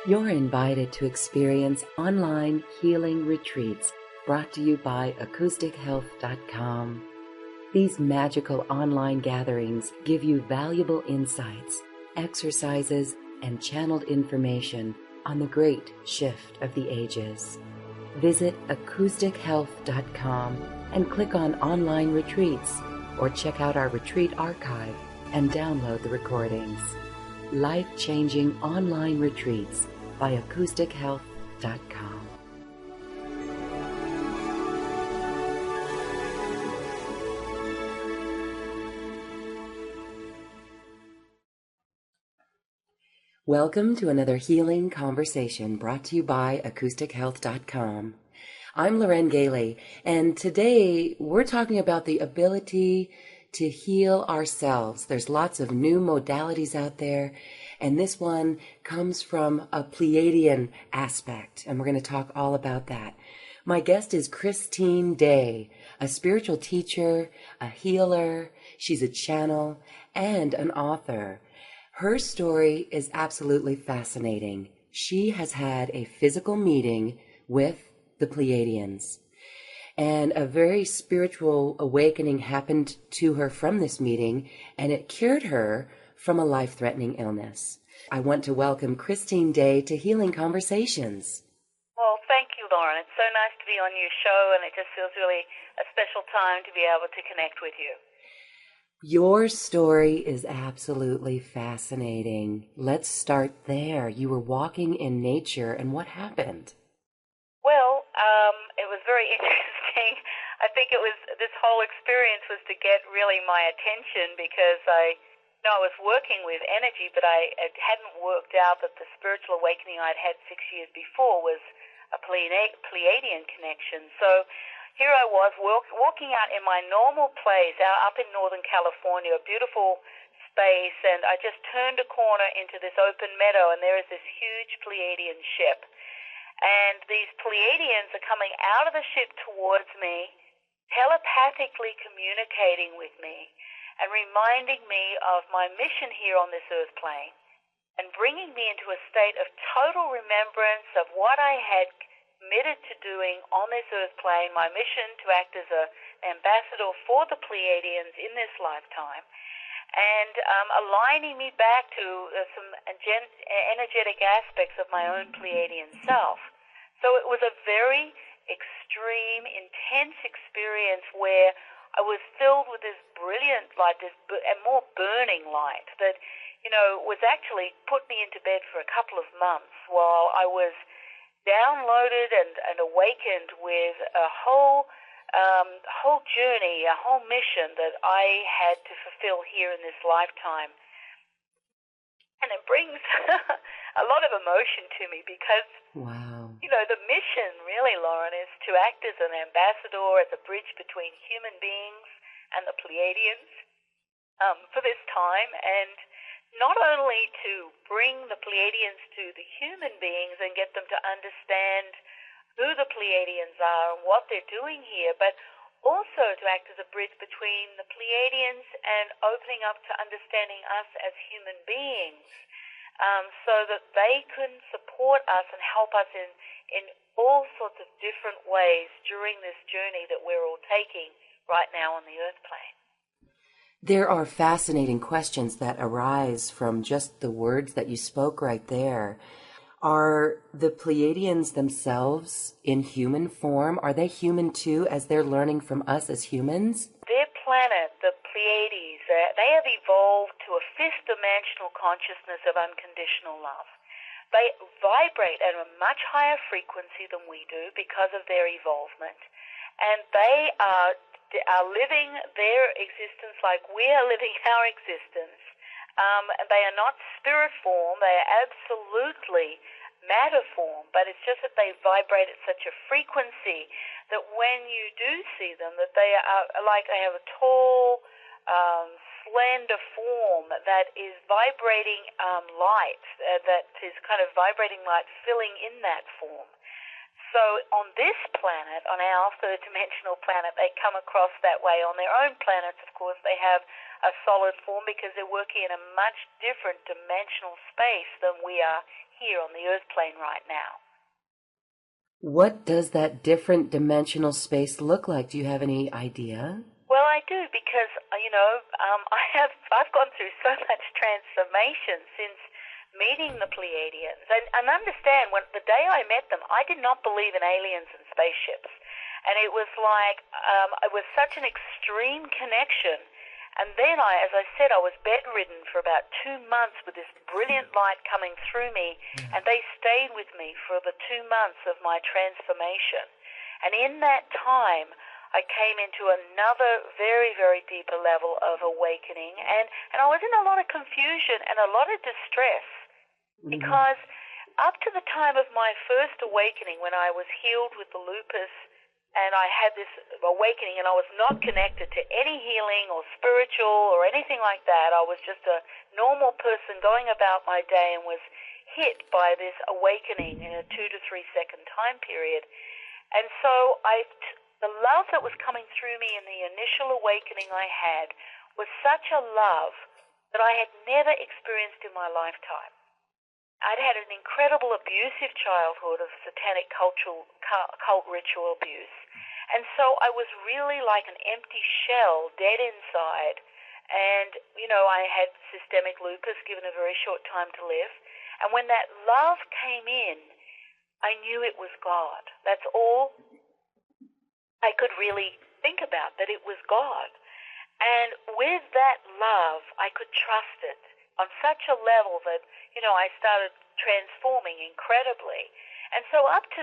You're invited to experience online healing retreats brought to you by acoustichealth.com. These magical online gatherings give you valuable insights, exercises, and channeled information on the great shift of the ages. Visit acoustichealth.com and click on online retreats, or check out our retreat archive and download the recordings. Life-changing online retreats by acoustichealth.com. Welcome to another healing conversation brought to you by acoustichealth.com. I'm Galey, and today we're talking about the ability to heal ourselves. There's lots of new modalities out there, and this one comes from a Pleiadian aspect, and we're going to talk all about that. My guest is Christine Day, a spiritual teacher, a healer. She's a channel and an author. Her story is absolutely fascinating. She has had a physical meeting with the Pleiadians, and a very spiritual awakening happened to her from this meeting, and it cured her from a life-threatening illness. I want to welcome Christine Day to Healing Conversations. Well, thank you, Lauren. It's so nice to be on your show, and it just feels really a special time to be able to connect with you. Your story is absolutely fascinating. Let's start there. You were walking in nature, and what happened? Well, it was very interesting. I think this whole experience was to get really my attention, because I was working with energy, but it hadn't worked out that the spiritual awakening I'd had 6 years before was a Pleiadian connection. So here I was walking out in my normal place out up in Northern California, a beautiful space, and I just turned a corner into this open meadow, and there is this huge Pleiadian ship. And these Pleiadians are coming out of the ship towards me, telepathically communicating with me and reminding me of my mission here on this earth plane, and bringing me into a state of total remembrance of what I had committed to doing on this earth plane, my mission to act as an ambassador for the Pleiadians in this lifetime, and aligning me back to some energetic aspects of my own Pleiadian self. So it was a very extreme, intense experience where I was filled with this brilliant light, and more burning light that, was actually put me into bed for a couple of months while I was downloaded and awakened with a whole journey, a whole mission that I had to fulfill here in this lifetime. And it brings a lot of emotion to me, because, Wow. The mission really, Lauren, is to act as an ambassador, as a bridge between human beings and the Pleiadians for this time, and not only to bring the Pleiadians to the human beings and get them to understand who the Pleiadians are and what they're doing here, but also to act as a bridge between the Pleiadians and opening up to understanding us as human beings, so that they can support us and help us in all sorts of different ways during this journey that we're all taking right now on the earth plane. There are fascinating questions that arise from just the words that you spoke right there. Are the Pleiadians themselves in human form? Are they human too, as they're learning from us as humans? Their planet, the Pleiades, they have evolved to a fifth-dimensional consciousness of unconditional love. They vibrate at a much higher frequency than we do because of their evolvement, and they are living their existence like we are living our existence. They are not spirit form, they are absolutely matter form, but it's just that they vibrate at such a frequency that when you do see them, that they are like they have a tall, slender form that is vibrating light, that is kind of vibrating light filling in that form. So on this planet, on our third-dimensional planet, they come across that way. On their own planets, of course, they have a solid form because they're working in a much different dimensional space than we are here on the Earth plane right now. What does that different dimensional space look like? Do you have any idea? Well, I do because, I've gone through so much transformation since meeting the Pleiadians. And understand, the day I met them, I did not believe in aliens and spaceships. And it was like, it was such an extreme connection. And then as I said, I was bedridden for about 2 months with this brilliant light coming through me. And they stayed with me for the 2 months of my transformation. And in that time, I came into another very, very deeper level of awakening, and I was in a lot of confusion and a lot of distress because up to the time of my first awakening, when I was healed with the lupus and I had this awakening and I was not connected to any healing or spiritual or anything like that, I was just a normal person going about my day and was hit by this awakening in a 2 to 3 second time period. And so the love that was coming through me in the initial awakening I had was such a love that I had never experienced in my lifetime. I'd had an incredible abusive childhood of satanic cult ritual abuse. And so I was really like an empty shell, dead inside. And, I had systemic lupus, given a very short time to live. And when that love came in, I knew it was God. That's all I could really think about, that it was God. And with that love, I could trust it on such a level that, I started transforming incredibly. And so up to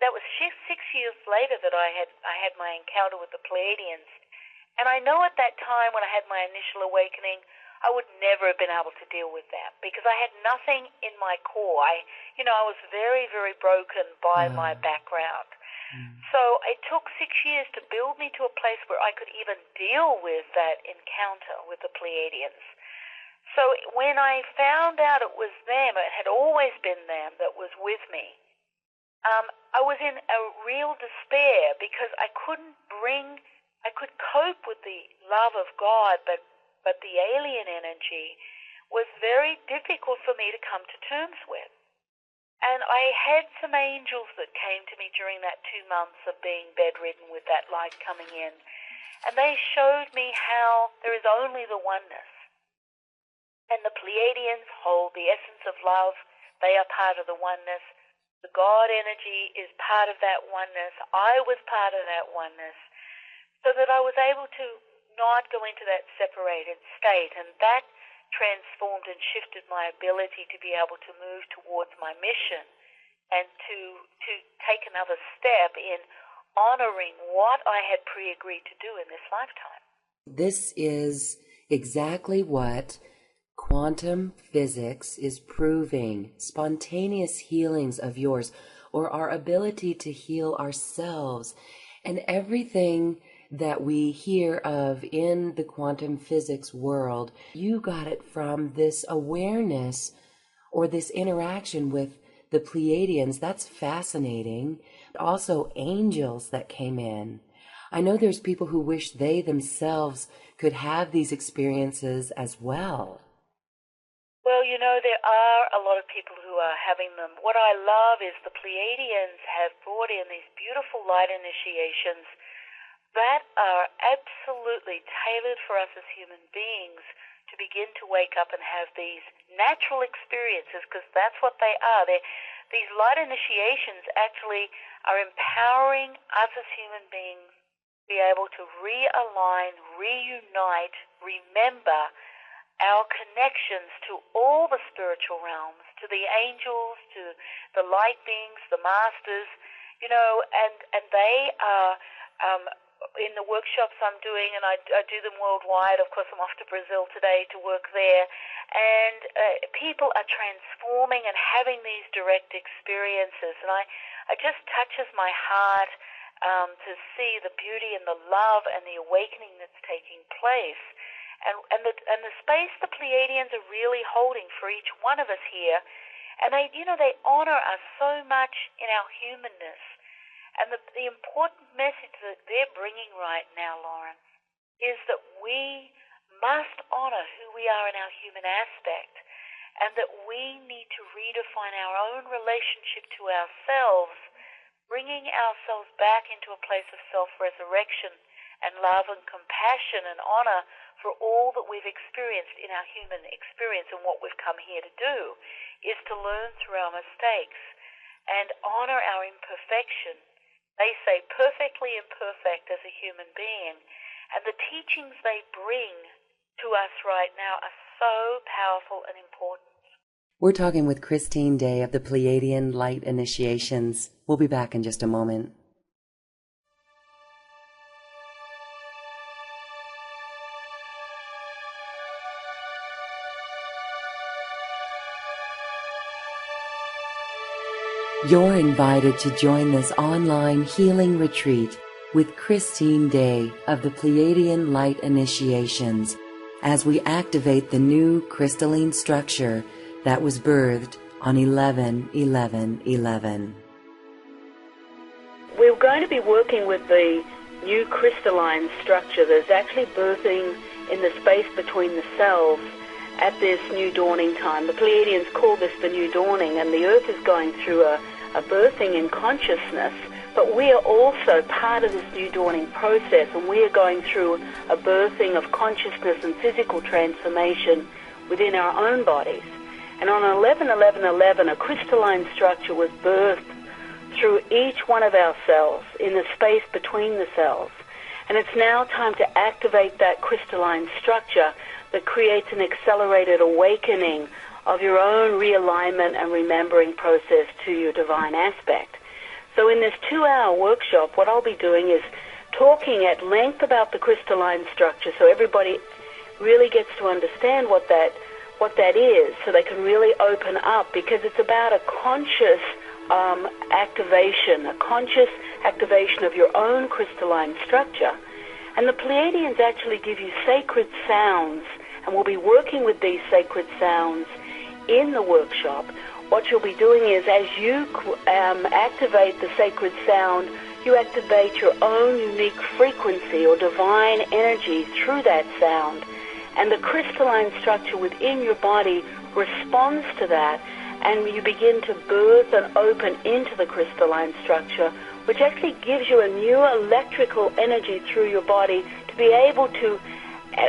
that was 6 years later that I had my encounter with the Pleiadians. And I know at that time when I had my initial awakening, I would never have been able to deal with that because I had nothing in my core. I was very, very broken by my background. So it took 6 years to build me to a place where I could even deal with that encounter with the Pleiadians. So when I found out it was them, it had always been them that was with me, I was in a real despair because I could cope with the love of God, but the alien energy was very difficult for me to come to terms with. And I had some angels that came to me during that 2 months of being bedridden with that light coming in. And they showed me how there is only the oneness. And the Pleiadians hold the essence of love. They are part of the oneness. The God energy is part of that oneness. I was part of that oneness. So that I was able to not go into that separated state. And that transformed and shifted my ability to be able to move towards my mission and to take another step in honoring what I had pre-agreed to do in this lifetime. This is exactly what quantum physics is proving. Spontaneous healings of yours, or our ability to heal ourselves, and everything that we hear of in the quantum physics world, you got it from this awareness or this interaction with the Pleiadians. That's fascinating. Also angels that came in. I know there's people who wish they themselves could have these experiences as well. Well, there are a lot of people who are having them. What I love is the Pleiadians have brought in these beautiful light initiations that are absolutely tailored for us as human beings to begin to wake up and have these natural experiences, because that's what they are. These light initiations actually are empowering us as human beings to be able to realign, reunite, remember our connections to all the spiritual realms, to the angels, to the light beings, the masters, and they are in the workshops I'm doing, and I do them worldwide. Of course, I'm off to Brazil today to work there. And people are transforming and having these direct experiences. And it just touches my heart to see the beauty and the love and the awakening that's taking place. And the space the Pleiadians are really holding for each one of us here. And they honor us so much in our humanness. And the important message that they're bringing right now, Lauren, is that we must honor who we are in our human aspect, and that we need to redefine our own relationship to ourselves, bringing ourselves back into a place of self-resurrection and love and compassion and honor for all that we've experienced in our human experience. And what we've come here to do is to learn through our mistakes and honor our imperfection. They say perfectly imperfect as a human being. And the teachings they bring to us right now are so powerful and important. We're talking with Christine Day of the Pleiadian Light Initiations. We'll be back in just a moment. You're invited to join this online healing retreat with Christine Day of the Pleiadian Light Initiations as we activate the new crystalline structure that was birthed on 11/11/11. We're going to be working with the new crystalline structure that's actually birthing in the space between the cells at this new dawning time. The Pleiadians call this the new dawning, and the Earth is going through a birthing in consciousness, but we are also part of this new dawning process, and we are going through a birthing of consciousness and physical transformation within our own bodies. And on 11/11/11, a crystalline structure was birthed through each one of our cells, in the space between the cells. And it's now time to activate that crystalline structure that creates an accelerated awakening of your own realignment and remembering process to your divine aspect. So in this 2-hour workshop, what I'll be doing is talking at length about the crystalline structure so everybody really gets to understand what that is, so they can really open up, because it's about a conscious activation of your own crystalline structure. And the Pleiadians actually give you sacred sounds, and we'll be working with these sacred sounds in the workshop. What you'll be doing is, as you activate the sacred sound, you activate your own unique frequency or divine energy through that sound. And the crystalline structure within your body responds to that, and you begin to birth and open into the crystalline structure, which actually gives you a new electrical energy through your body to be able to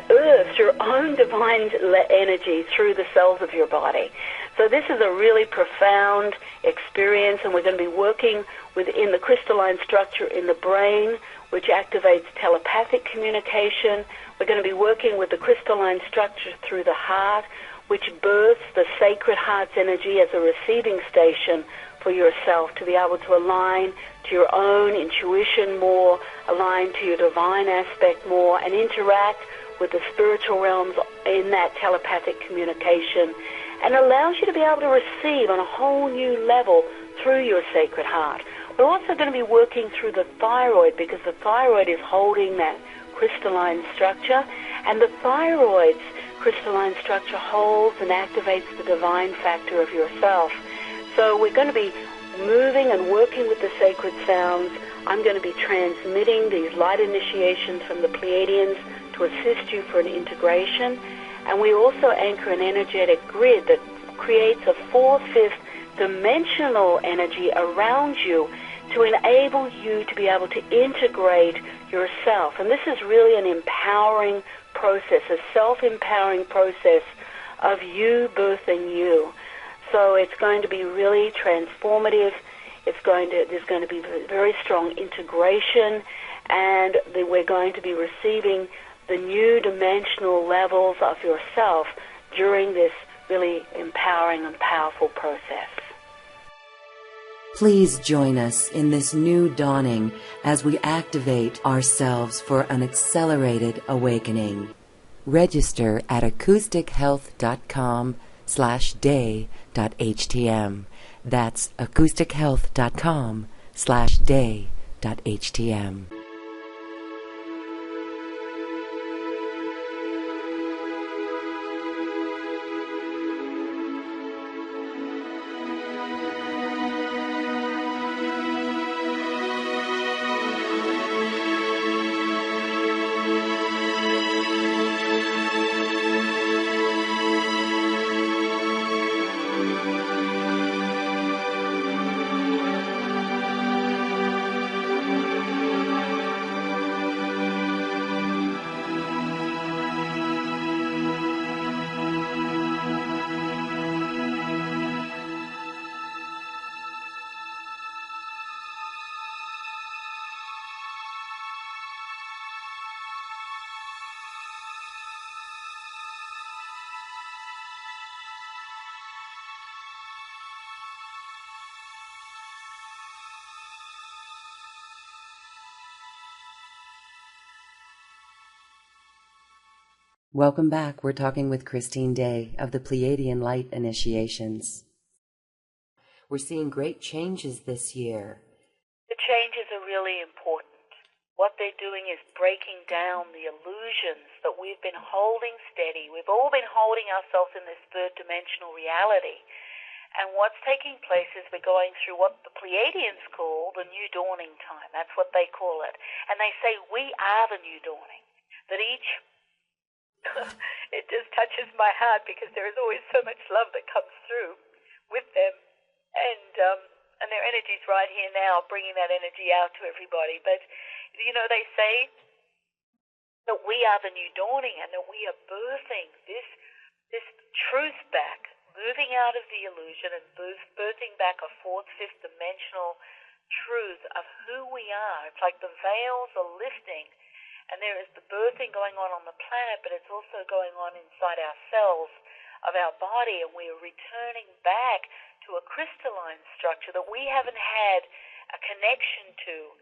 earth your own divine energy through the cells of your body. So this is a really profound experience, and we're going to be working within the crystalline structure in the brain, which activates telepathic communication. We're going to be working with the crystalline structure through the heart, which births the sacred heart's energy as a receiving station for yourself to be able to align to your own intuition more, align to your divine aspect more, and interact with the spiritual realms in that telepathic communication, and allows you to be able to receive on a whole new level through your sacred heart. We're also going to be working through the thyroid, because the thyroid is holding that crystalline structure, and the thyroid's crystalline structure holds and activates the divine factor of yourself. So we're going to be moving and working with the sacred sounds. I'm going to be transmitting these light initiations from the Pleiadians to assist you for an integration. And we also anchor an energetic grid that creates a 4/5 dimensional energy around you to enable you to be able to integrate yourself. And this is really an empowering process, a self-empowering process of you birthing you. So it's going to be really transformative. There's going to be very strong integration, and we're going to be receiving the new dimensional levels of yourself during this really empowering and powerful process. Please join us in this new dawning as we activate ourselves for an accelerated awakening. Register at acoustichealth.com/day.htm. That's acoustichealth.com/day.htm. Welcome back. We're talking with Christine Day of the Pleiadian Light Initiations. We're seeing great changes this year. The changes are really important. What they're doing is breaking down the illusions that we've been holding steady. We've all been holding ourselves in this third-dimensional reality. And what's taking place is we're going through what the Pleiadians call the new dawning time. That's what they call it. And they say we are the new dawning. That each... it just touches my heart because there is always so much love that comes through with them. And their energy's right here now, bringing that energy out to everybody. But, you know, they say that we are the new dawning and that we are birthing this truth back, moving out of the illusion and birthing back a fourth, fifth dimensional truth of who we are. It's like the veils are lifting, and there is the birthing going on the planet, but it's also going on inside our cells of our body, and we are returning back to a crystalline structure that we haven't had a connection to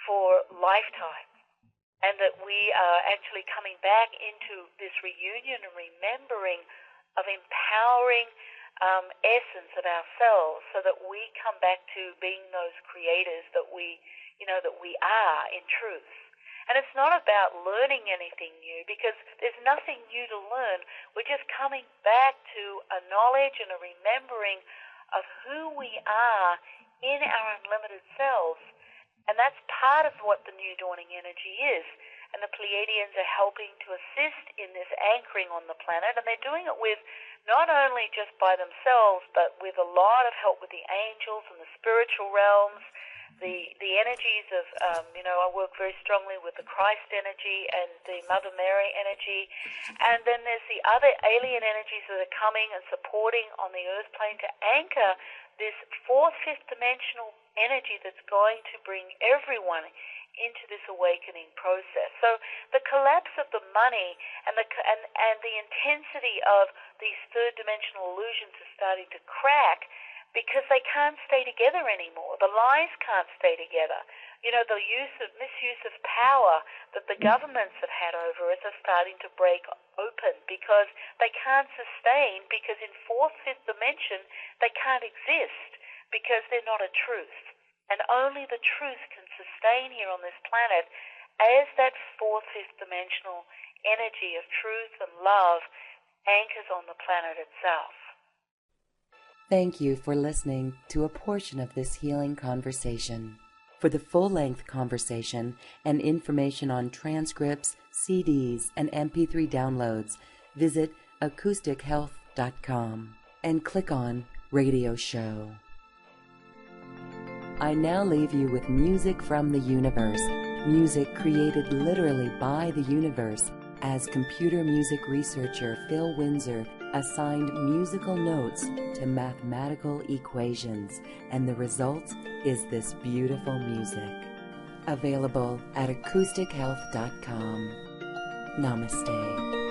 for lifetimes, and that we are actually coming back into this reunion and remembering of empowering essence of ourselves, so that we come back to being those creators that we are in truth. And it's not about learning anything new, because there's nothing new to learn. We're just coming back to a knowledge and a remembering of who we are in our unlimited selves. And that's part of what the new dawning energy is. And the Pleiadians are helping to assist in this anchoring on the planet. And they're doing it with not only just by themselves, but with a lot of help with the angels and the spiritual realms, the energies of, I work very strongly with the Christ energy and the Mother Mary energy. And then there's the other alien energies that are coming and supporting on the earth plane to anchor this fourth, fifth dimensional energy that's going to bring everyone into this awakening process. So the collapse of the money and the intensity of these third dimensional illusions is starting to crack, because they can't stay together anymore. The lies can't stay together. You know, the misuse of power that the governments have had over us are starting to break open, because they can't sustain, because in fourth, fifth dimension, they can't exist, because they're not a truth. And only the truth can sustain here on this planet as that fourth, fifth dimensional energy of truth and love anchors on the planet itself. Thank you for listening to a portion of this healing conversation. For the full-length conversation and information on transcripts, CDs, and MP3 downloads, visit acoustichealth.com and click on Radio Show. I now leave you with music from the universe, music created literally by the universe, as computer music researcher Phil Windsor assigned musical notes to mathematical equations, and the result is this beautiful music. Available at acoustichealth.com. Namaste.